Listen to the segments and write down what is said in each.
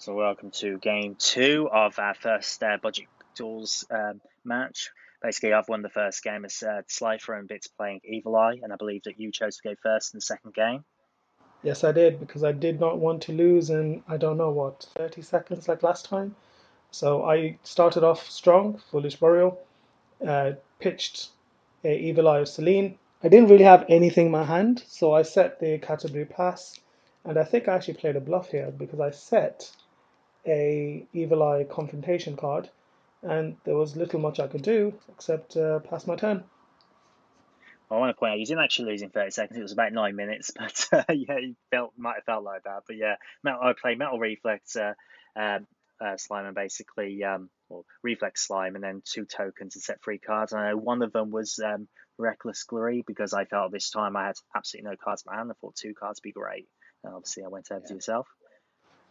So welcome to game two of our first budget duels match. Basically, I've won the first game as Slifer and Bits playing Evil Eye, and I believe that you chose to go first in the second game. Yes, I did because I did not want to lose in, I don't know what, 30 seconds like last time. So I started off strong, Foolish Burial, pitched a Evil Eye of Selene. I didn't really have anything in my hand, so I set the category pass, and I think I actually played a bluff here because I set a Evil Eye confrontation card, and there was little much I could do except pass my turn. I want to point out you didn't actually lose in 30 seconds. It was about 9 minutes, but yeah, you might have felt like that. But yeah, I played Metal Reflex Slime and basically well, Reflex Slime and then two tokens and set three cards. And I know one of them was Reckless Glory because I felt this time I had absolutely no cards in my hand. I thought two cards would be great. And obviously I went over to yourself.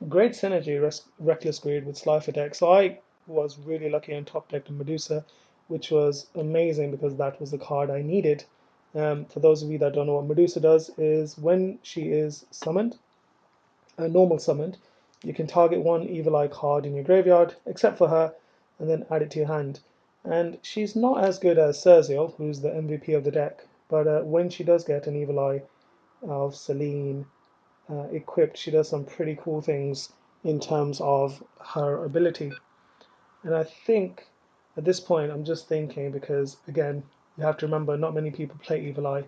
Great synergy, Reckless Greed with Slifer deck. So I was really lucky on top deck to Medusa, which was amazing because that was the card I needed. For those of you that don't know what Medusa does, is when she is summoned, normal summoned, you can target one Evil Eye card in your graveyard, except for her, and then add it to your hand. And she's not as good as Cerziel, who's the MVP of the deck, but when she does get an Evil Eye of Selene equipped, she does some pretty cool things in terms of her ability. And I think at this point, I'm just thinking because, again, you have to remember not many people play Evil Eye.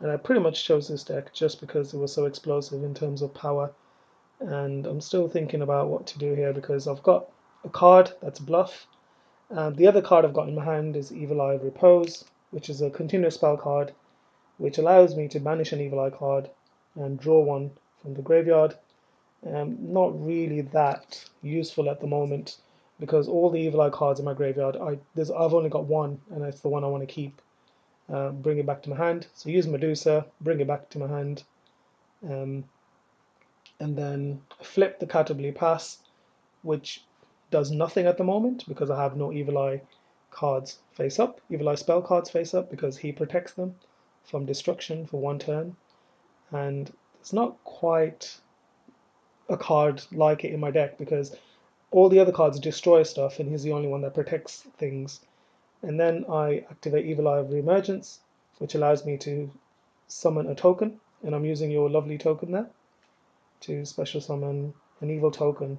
And I pretty much chose this deck just because it was so explosive in terms of power. And I'm still thinking about what to do here because I've got a card that's Bluff. The other card I've got in my hand is Evil Eye of Repose, which is a continuous spell card, which allows me to banish an Evil Eye card and draw one from the graveyard. Not really that useful at the moment because all the Evil Eye cards in my graveyard, I've only got one, and it's the one I want to keep. Bring it back to my hand. So use Medusa, bring it back to my hand, um, and then flip the Catably Pass, which does nothing at the moment because I have no Evil Eye cards face up, Evil Eye spell cards face up because he protects them from destruction for one turn, and it's not quite a card like it in my deck because all the other cards destroy stuff, and he's the only one that protects things. And then I activate Evil Eye of Reemergence, which allows me to summon a token, and I'm using your lovely token there to special summon an evil token.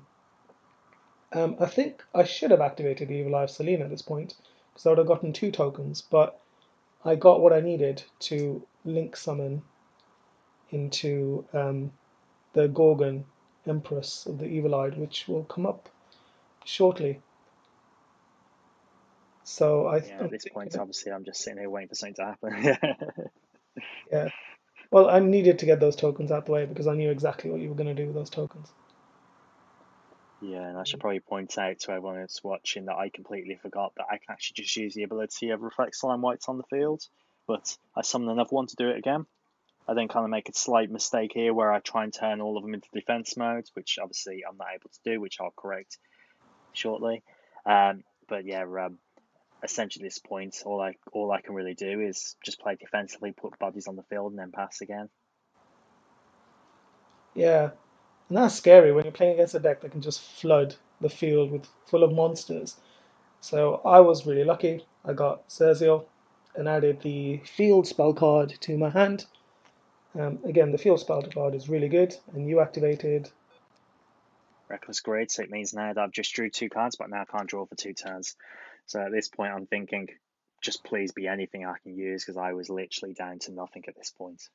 I think I should have activated Evil Eye of Selene at this point, because I would have gotten two tokens, but I got what I needed to link summon into the Gorgon Empress of the Evil Eye, which will come up shortly. So Yeah, at I'm this thinking, point, obviously, I'm just sitting here waiting for something to happen. yeah. Well, I needed to get those tokens out the way because I knew exactly what you were going to do with those tokens. Yeah, and I should probably point out to everyone that's watching that I completely forgot that I can actually just use the ability of Reflect Slime Whites on the field, but I summoned another one to do it again. I then kind of make a slight mistake here where I try and turn all of them into defense modes, which obviously I'm not able to do, which I'll correct shortly. But yeah, essentially at this point, all I can really do is just play defensively, put bodies on the field, and then pass again. Yeah, and that's scary when you're playing against a deck that can just flood the field with full of monsters. So I was really lucky. I got Cerziel and added the field spell card to my hand. Again, the field spell card is really good, and you activated. Reckless Grid, so it means now that I've just drew two cards, but now I can't draw for two turns. So at this point, I'm thinking, just please be anything I can use because I was literally down to nothing at this point.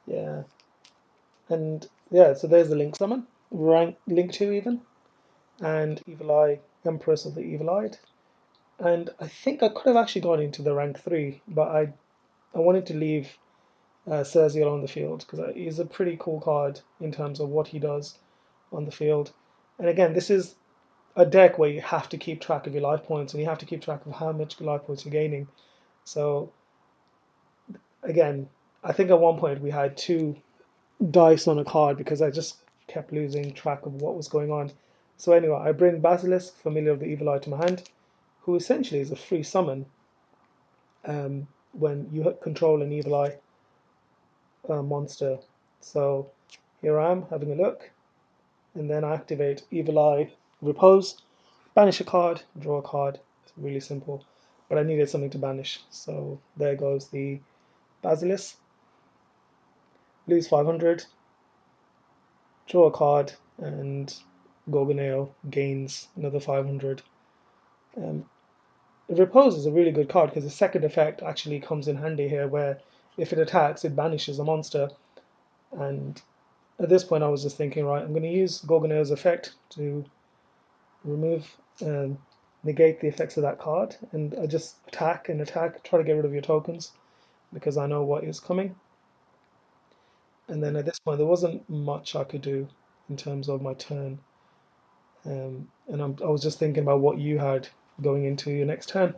Yeah, and yeah, so there's the Link Summon, rank Link 2 even, and Evil Eye, Empress of the Evil Eyed. And I think I could have actually gone into the rank 3, but I wanted to leave Cerziel on the field because he's a pretty cool card in terms of what he does on the field. And again, this is a deck where you have to keep track of your life points and you have to keep track of how much life points you're gaining. So again, I think at one point we had two dice on a card because I just kept losing track of what was going on. So anyway, I bring Basilisk, Familiar of the Evil Eye, to my hand, who essentially is a free summon when you control an Evil Eye monster. So here I am having a look. and then I activate Evil Eye Repose, banish a card, draw a card. It's really simple, but I needed something to banish, so there goes the Basilisk. Lose 500, draw a card, and Gorgonale gains another 500. Um, Repose is a really good card because the second effect actually comes in handy here, where if it attacks, it banishes a monster. And at this point, I was just thinking, right, I'm going to use Gorgonale's effect to remove, negate the effects of that card, and I just attack and attack, try to get rid of your tokens because I know what is coming. And then at this point, there wasn't much I could do in terms of my turn. And I was just thinking about what you had going into your next turn.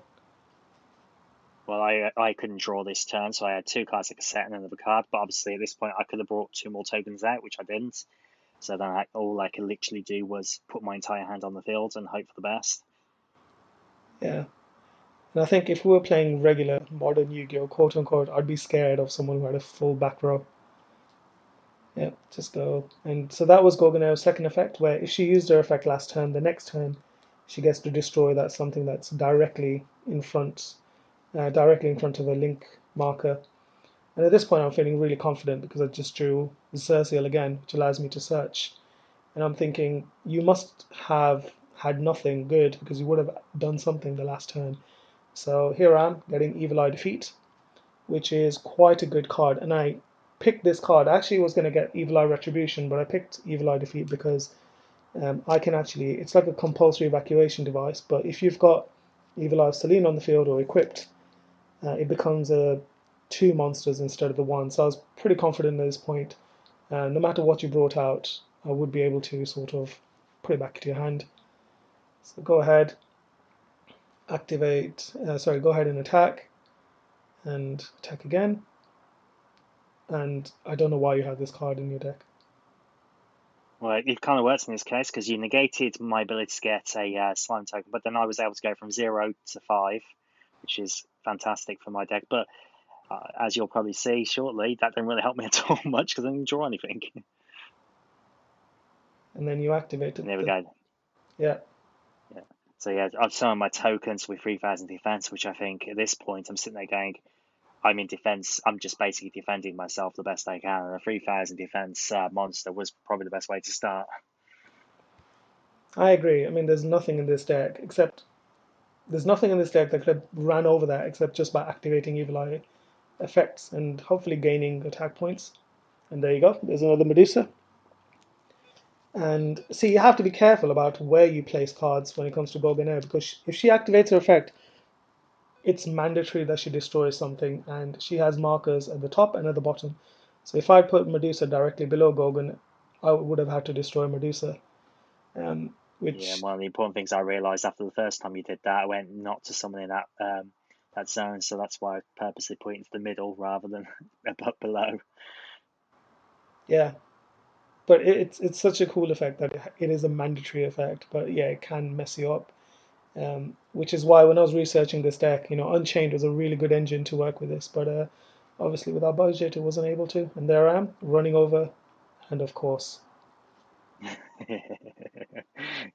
Well, I couldn't draw this turn, so I had two cards I could set and another card. But obviously, at this point, I could have brought two more tokens out, which I didn't. So then all I could literally do was put my entire hand on the field and hope for the best. Yeah. And I think if we were playing regular modern Yu-Gi-Oh, quote unquote, I'd be scared of someone who had a full back row. Yeah, just go. And so that was Gorgonail's second effect, where if she used her effect last turn, the next turn she gets to destroy that something that's directly in front of a link marker. And at this point, I'm feeling really confident because I just drew Xerxes again, which allows me to search. And I'm thinking, you must have had nothing good because you would have done something the last turn. So here I am getting Evil Eye Defeat, which is quite a good card. And I picked this card. I actually was going to get Evil Eye Retribution, but I picked Evil Eye Defeat because I can actually, it's like a compulsory evacuation device. But if you've got Evil Eye of Selene on the field or equipped, it becomes two monsters instead of the one. So I was pretty confident at this point. No matter what you brought out, I would be able to sort of put it back into your hand. So go ahead, go ahead and attack again. And I don't know why you have this card in your deck. Well, it kind of works in this case because you negated my ability to get a slime token, but then I was able to go from 0 to 5, which is fantastic for my deck. But as you'll probably see shortly, that didn't really help me at all much because I didn't draw anything. And then you activate And there we the, go. yeah. Yeah. So yeah, I've summoned my tokens with 3,000 defense, which I think at this point I'm sitting there going, I'm in defense. I'm just basically defending myself the best I can, and a 3,000 defense monster was probably the best way to start. I agree. I mean, there's nothing in this deck that could have ran over that except just by activating Evil Eye effects and hopefully gaining attack points. And there you go. There's another Medusa. And see, you have to be careful about where you place cards when it comes to Gorgonair because if she activates her effect, it's mandatory that she destroys something, and she has markers at the top and at the bottom. So if I put Medusa directly below Gorgon, I would have had to destroy Medusa, Yeah, and which one of the important things I realised after the first time you did that, I went not to summon in that zone, so that's why I purposely put it into the middle rather than above below. yeah, but it's such a cool effect that it is a mandatory effect. But yeah, it can mess you up. Which is why when I was researching this deck, Unchained was a really good engine to work with this, but obviously with our budget, it wasn't able to. And there I am running over, and of course,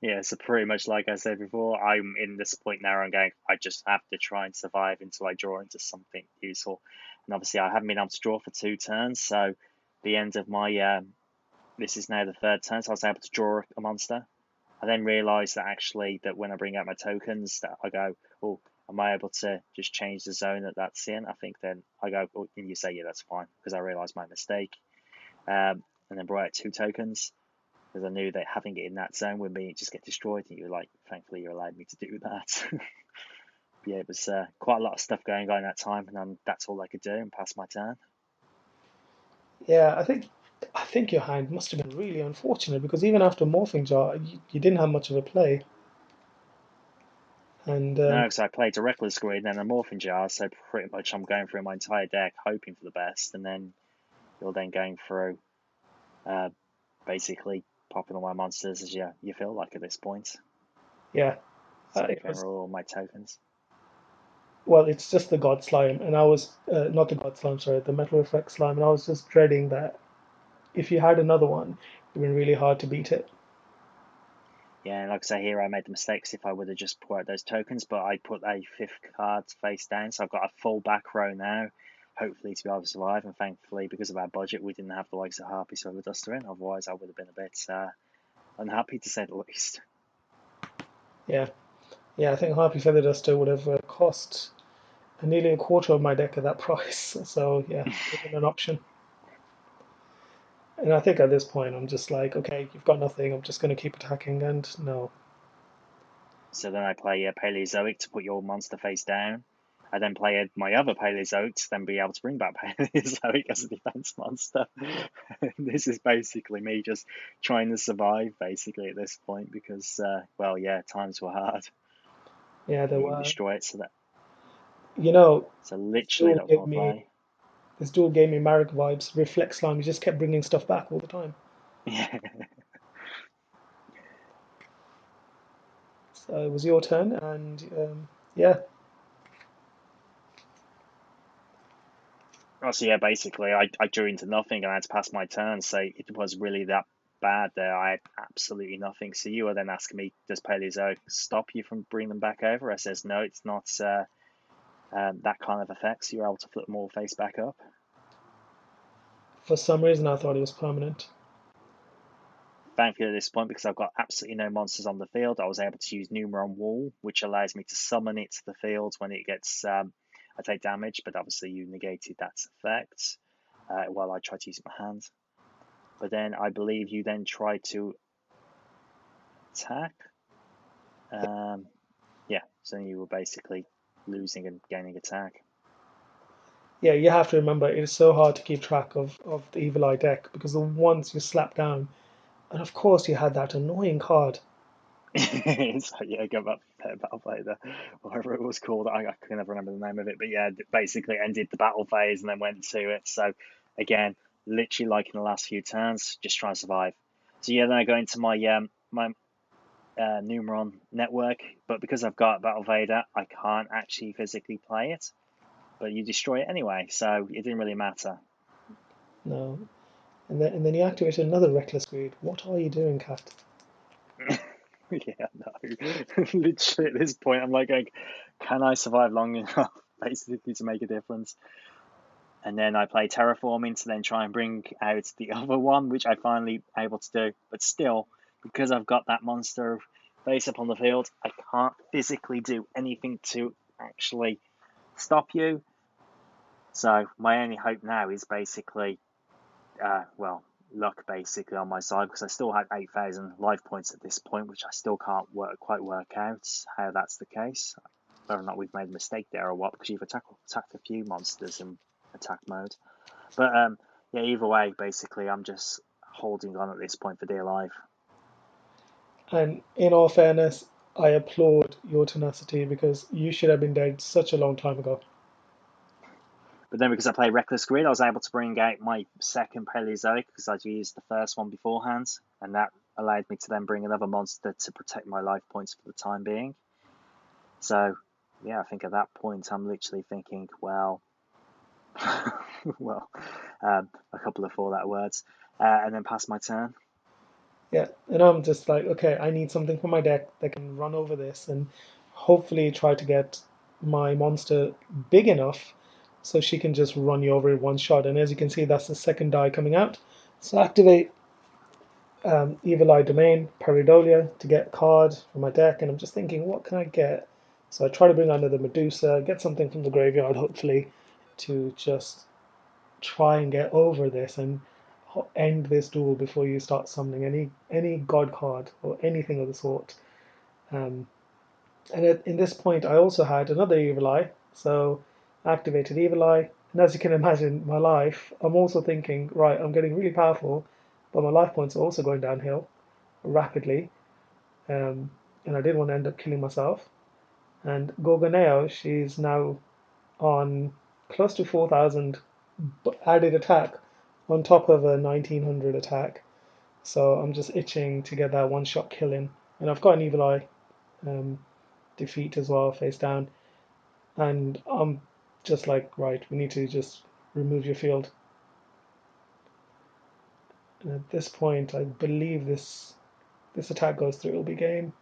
Yeah, so pretty much like I said before, I'm in this point now. I'm going. I just have to try and survive until I draw into something useful. And obviously, I haven't been able to draw for 2 turns. So the end of my this is now the third turn. So I was able to draw a monster. I then realised that actually that when I bring out my tokens, that I go, oh, am I able to just change the zone that that's in? I think then I go, oh, and you say, yeah, that's fine because I realised my mistake. And then brought out 2 tokens because I knew that having it in that zone would mean it just get destroyed. And you were like, thankfully, you allowed me to do that. Yeah, it was quite a lot of stuff going on at that time, and that's all I could do and pass my turn. yeah, I think your hand must have been really unfortunate because even after Morphing Jar, you didn't have much of a play. And No, because I played a Reckless Grid and a Morphin Jar, so pretty much I'm going through my entire deck hoping for the best, and then you're then going through uh, basically popping all my monsters as you feel like at this point, yeah, it saving was all my tokens. well, it's just the God Slime, and I was not the God Slime, sorry, the Metal Reflect Slime, and I was just dreading that if you had another one, it would be really hard to beat it. Yeah, like I say here, I made the mistakes if I would have just put out those tokens, but I put a fifth card face down, so I've got a full back row now, hopefully to be able to survive. And thankfully, because of our budget, we didn't have the likes of Harpy Silver Duster in. Otherwise, I would have been a bit unhappy to say the least. Yeah, yeah. I think Harpy Feather Duster would have cost nearly a quarter of my deck at that price. So yeah, it wasn't an option. And I think at this point, I'm just like, okay, you've got nothing. I'm just going to keep attacking. And no, So then I play a Paleozoic to put your monster face down. I then play my other Paleozoic to then be able to bring back Paleozoic as a defense monster. This is basically me just trying to survive, basically, at this point, because, well, yeah, times were hard. yeah, there And you were. destroy it, so You know, this literally duel that was gave my me play. this duel gave me Marek vibes. Reflex Slime. You just kept bringing stuff back all the time. Yeah. So it was your turn, and yeah, So yeah, basically, I drew into nothing and I had to pass my turn, so it was really that bad there. I had absolutely nothing. So you were then asking me, does Paleozoic stop you from bringing them back over? I says, no, it's not that kind of effect, so you're able to flip them all face back up. for some reason I thought it was permanent. Thankfully, at this point, because I've got absolutely no monsters on the field, I was able to use Numeron Wall, which allows me to summon it to the field when it gets I take damage, but obviously you negated that effect while I try to use my hand. But then I believe you then try to attack. Yeah, so you were basically losing and gaining attack. Yeah, you have to remember it is so hard to keep track of the Evil Eye deck because the ones you slap down, and of course you had that annoying card. So yeah, go back to battle phase, whatever it was called. I can never remember the name of it, but yeah, basically ended the battle phase and then went to it. So again, literally like in the last few turns, just trying to survive. So yeah, then I go into my Numeron network, but because I've got Battle Vader, I can't actually physically play it. But you destroy it anyway, so it didn't really matter. No, and then you activated another Reckless Greed. What are you doing, Cat? Yeah, no. Literally at this point, I'm like, can I survive long enough, basically, to make a difference? And then I play Terraforming to then try and bring out the other one, which I finally able to do. But still, because I've got that monster face up on the field, I can't physically do anything to actually stop you. So my only hope now is basically, well, luck basically on my side because I still had 8,000 life points at this point, which I still can't quite work out how that's the case. Whether or not we've made a mistake there or what, because you've attacked a few monsters in attack mode. But yeah, either way, basically, I'm just holding on at this point for dear life. And in all fairness, I applaud your tenacity because you should have been dead such a long time ago. But then because I play Reckless Grid, I was able to bring out my second Paleozoic because I'd used the first one beforehand, and that allowed me to then bring another monster to protect my life points for the time being. So yeah, I think at that point I'm literally thinking, well, well, a couple of four-letter words, and then pass my turn. Yeah, and I'm just like, okay, I need something for my deck that can run over this and hopefully try to get my monster big enough so she can just run you over in one shot. And as you can see, that's the second die coming out. So activate Evil Eye Domain, Pareidolia to get a card from my deck. And I'm just thinking, what can I get? So I try to bring under the Medusa, get something from the graveyard, hopefully, to just try and get over this and end this duel before you start summoning any god card or anything of the sort. Um, and in this point, I also had another Evil Eye, so I activated Evil Eye. And as you can imagine, my life, I'm also thinking, right, I'm getting really powerful, but my life points are also going downhill rapidly. Um, and I didn't want to end up killing myself. And Gorgoneo, she's now on close to 4,000 added attack on top of a 1900 attack. So I'm just itching to get that one shot kill in. And I've got an Evil Eye um, defeat as well, face down. And I'm just like, right, we need to just remove your field. And at this point, I believe this. this attack goes through, it'll be game.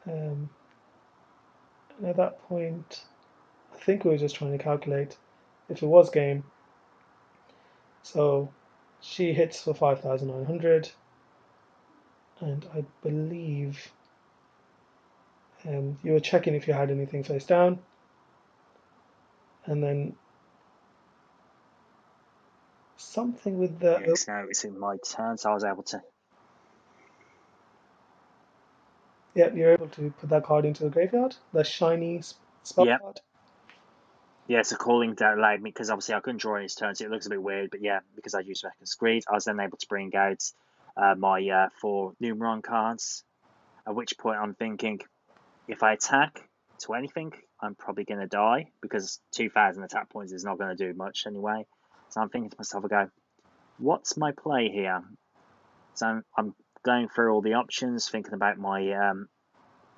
And at that point, I think we were just trying to calculate if it was game. So she hits for 5,900, and I believe you were checking if you had anything face down, and then something with the. Yeah, so now it's in my turn, so I was able to. Yeah, you're able to put that card into the graveyard, the shiny spell Yeah, card. yeah. So calling down allowed me because obviously I couldn't draw in his turn, so it looks a bit weird. But yeah, because I used Reckoned Screed, I was then able to bring out my 4 Numeron cards. At which point I'm thinking, if I attack to anything, I'm probably going to die because 2,000 attack points is not going to do much anyway. So I'm thinking to myself, I go, what's my play here? So I'm going through all the options, thinking about my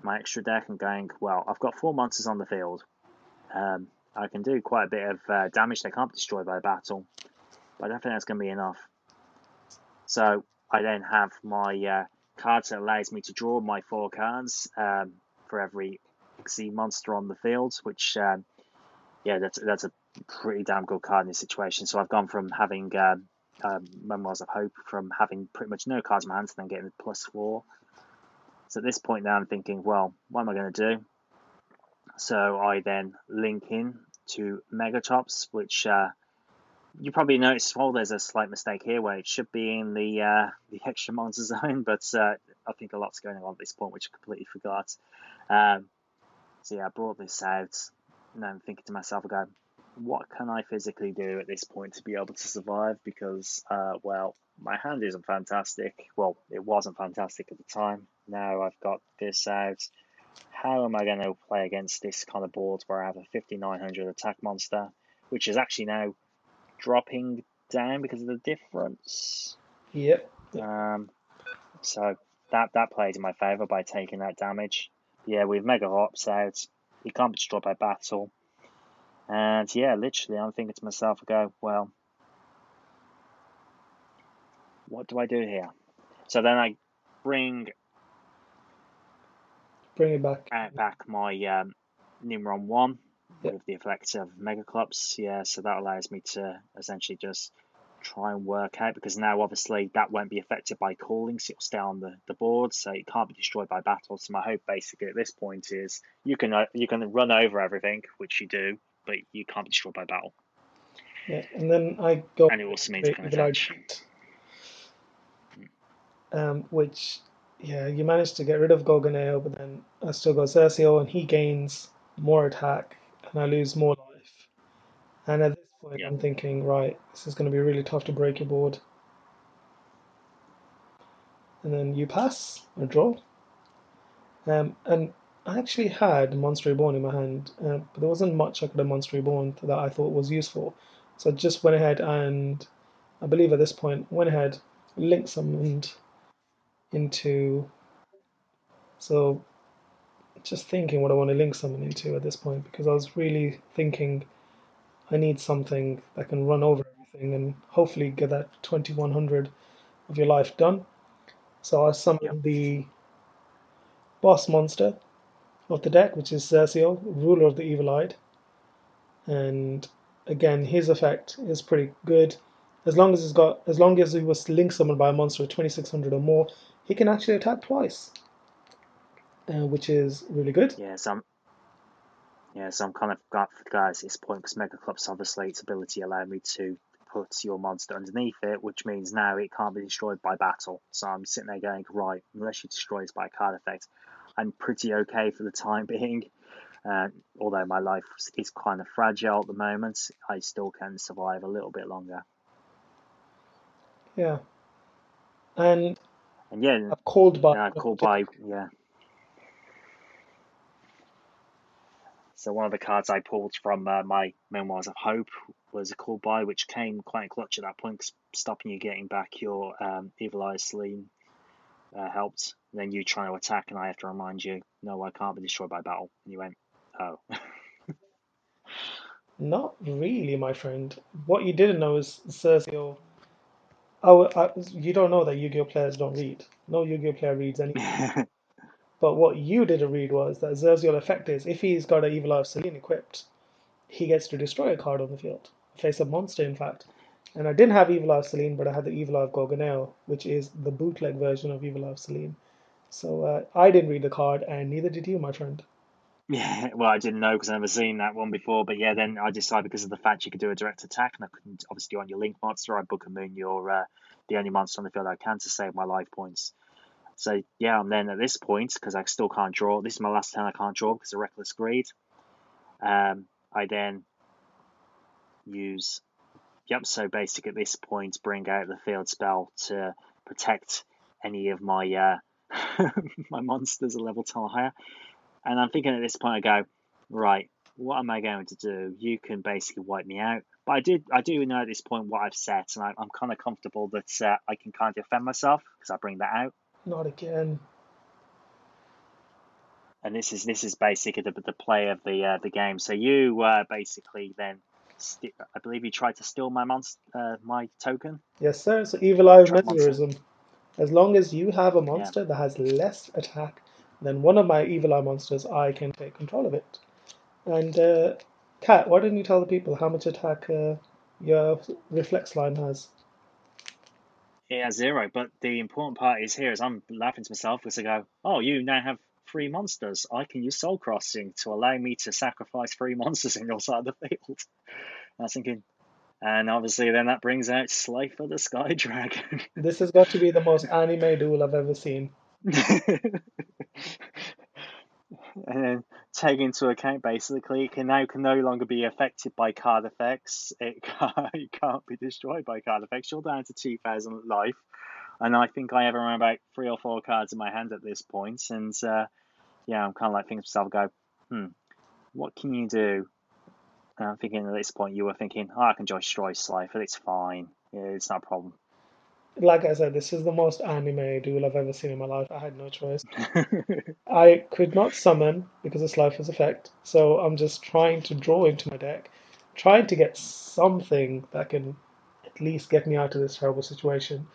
my extra deck and going, well, I've got 4 monsters on the field. I can do quite a bit of damage. They can't be destroyed by battle, but I don't think that's going to be enough. So I then have my cards that allows me to draw my 4 cards for every Xyz monster on the field, which yeah, that's a pretty damn good card in this situation. So I've gone from having Memoirs of Hope, from having pretty much no cards in my hands, to then getting +4. So at this point now I'm thinking, well, what am I going to do? So I then link in to Megatops, which you probably noticed, well, there's a slight mistake here where it should be in the extra monster zone, but I think a lot's going on at this point, which I completely forgot. So yeah, I brought this out, and I'm thinking to myself, I go, what can I physically do at this point to be able to survive? Because, well, my hand isn't fantastic. Well, it wasn't fantastic at the time. Now I've got this out. How am I going to play against this kind of board where I have a 5,900 attack monster, which is actually now dropping down because of the difference? Yep. So that plays in my favour by taking that damage. Yeah, with Mega Hops out, he can't be destroyed by battle. And yeah, literally, I'm thinking to myself, I go, well, what do I do here? So then I bring Bring it back. back my Numeron 1 Yep. with the effect of Megaclops. Yeah, so that allows me to essentially just try and work out, because now obviously that won't be affected by calling, so it'll stay on the board, so it can't be destroyed by battle. So my hope basically at this point is you can run over everything, which you do, but you can't be destroyed by battle. Yeah, and then I go And it also means I the can Evil Eye attach. Defeat, which, yeah, you managed to get rid of Golganeo, but then I still got Xerxio, and he gains more attack, and I lose more life. And at this point, Yeah, I'm thinking, right, this is going to be really tough to break your board. And then you pass or draw. And I actually had Monster Reborn in my hand, but there wasn't much I could have Monster Reborn that I thought was useful. So I just went ahead and, I believe at this point, went ahead, link summoned into. So just thinking what I want to link summon into at this point, because I was really thinking I need something that can run over everything and hopefully get that 2100 of your life done. So I yeah, summoned the boss monster of the deck, which is Xerxio, ruler of the evil-eyed. And again, his effect is pretty good. As long as he was link summoned by a monster of 2600 or more, he can actually attack twice, which is really good. yeah. So I'm kind of glad for the guys at this point, because Megaclops obviously its ability allowed me to put your monster underneath it, which means now it can't be destroyed by battle. So I'm sitting there going, right, unless you destroy it by a card effect, I'm pretty okay for the time being. Although my life is kind of fragile at the moment, I still can survive a little bit longer. Yeah, and And yeah, I've called by. then I called by, yeah. So one of the cards I pulled from my Memoirs of Hope was a call by, which came quite clutch at that point, stopping you getting back your Evil Eye Sleeve helped. And then you try to attack, and I have to remind you, no, I can't be destroyed by battle. And you went, oh. Not really, my friend. What you didn't know is Sergio You don't know that Yu-Gi-Oh players don't read. No Yu-Gi-Oh player reads anything. But what you didn't read was that Zerzial effect is if he's got an Evil Eye of Selene equipped, he gets to destroy a card on the field, face a monster, in fact. And I didn't have Evil Eye of Selene, but I had the Evil Eye of Gorgoneo, which is the bootleg version of Evil Eye of Selene. So I didn't read the card, and neither did you, my friend. Yeah, well, I didn't know because I've never seen that one before. But yeah, then I decided because of the fact you could do a direct attack, and I couldn't obviously do on your link monster, I book a moon your the only monster on the field I can to save my life points. So yeah, I'm then at this point because I still can't draw. This is my last turn I can't draw because of Reckless Greed. I then use yep. So basically at this point, bring out the field spell to protect any of my my monsters a level 10 or higher. And I'm thinking at this point, I go, right, what am I going to do? You can basically wipe me out. But I do know at this point what I've set, and I'm kind of comfortable that I can kind of defend myself because I bring that out. Not again. And this is basically the play of the game. So you basically then, I believe you tried to steal my my token, Yes, sir. So Evil Eye of trap monster. Mesmerism. As long as you have a Yeah. monster that has less attack than one of my Evil Eye monsters, I can take control of it. And Kat, why don't you tell the people how much attack your reflex line has? It has zero, but the important part is here is I'm laughing to myself because I go, oh, you now have three monsters. I can use soul crossing to allow me to sacrifice three monsters in your side of the field. I was thinking, and obviously then that brings out Slifer the Sky Dragon. This has got to be the most anime duel I've ever seen. And then take into account basically it can no longer be affected by card effects. It can't be destroyed by card effects. You're down to 2,000 life. And I think I have around about 3 or 4 cards in my hand at this point. And yeah, I'm kind of like thinking to myself, what can you do? And I'm thinking at this point, you were thinking, oh, I can just destroy Slifer. It's fine. Yeah, it's not a problem. Like I said, this is the most anime duel I've ever seen in my life. I had no choice. I could not summon because of Slifer's effect, so I'm just trying to draw into my deck, trying to get something that can at least get me out of this terrible situation.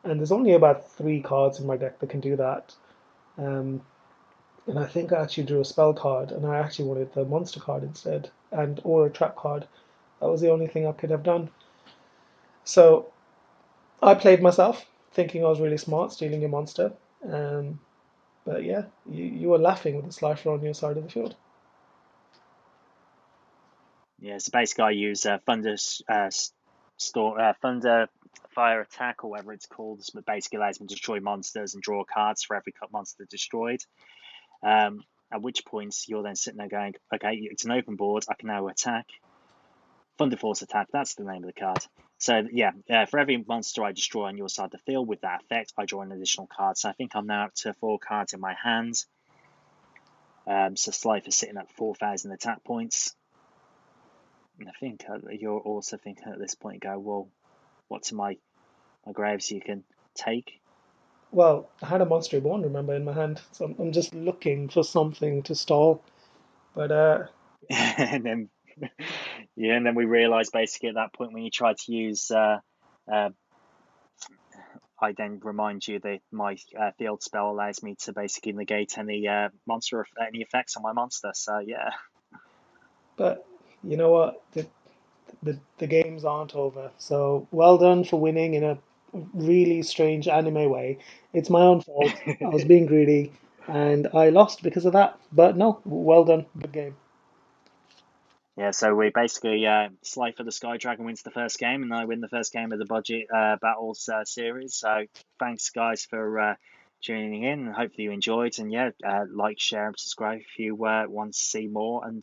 And there's only about 3 cards in my deck that can do that. Um, and I think I actually drew a spell card, and I actually wanted the monster card instead, and or a trap card. That was the only thing I could have done. So I played myself, thinking I was really smart, stealing your monster. Um, but yeah, you were laughing with the Slifer on your side of the field. Yeah, so basically, I use Thunder Fire Attack or whatever it's called. But basically allows me to destroy monsters and draw cards for every monster destroyed. At which point you're then sitting there going, okay, it's an open board. I can now attack. Thunder Force Attack. That's the name of the card. So yeah, for every monster I destroy on your side of the field with that effect, I draw an additional card. So I think I'm now up to 4 cards in my hand. So Slifer's sitting at 4,000 attack points. And I think you're also thinking at this point, go, well, what's in my graves you can take? Well, I had a Monster Reborn, remember, in my hand, so I'm just looking for something to stall. But And then, yeah, and then we realised basically at that point when you try to use, I then remind you that my field spell allows me to basically negate any any effects on my monster. So yeah, but you know what? The games aren't over. So well done for winning in a really strange anime way. It's my own fault. I was being greedy, and I lost because of that. But no, well done. Good game. yeah. So we basically Slifer the Sky Dragon wins the first game, and I win the first game of the budget battles series. So thanks guys for tuning in, and hopefully you enjoyed. And yeah, like, share, and subscribe if you want to see more. And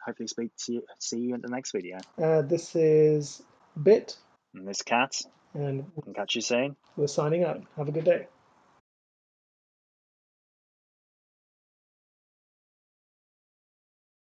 hopefully see you in the next video. This is Bit, And this cat, and and catch you soon. we're signing out. Have a good day.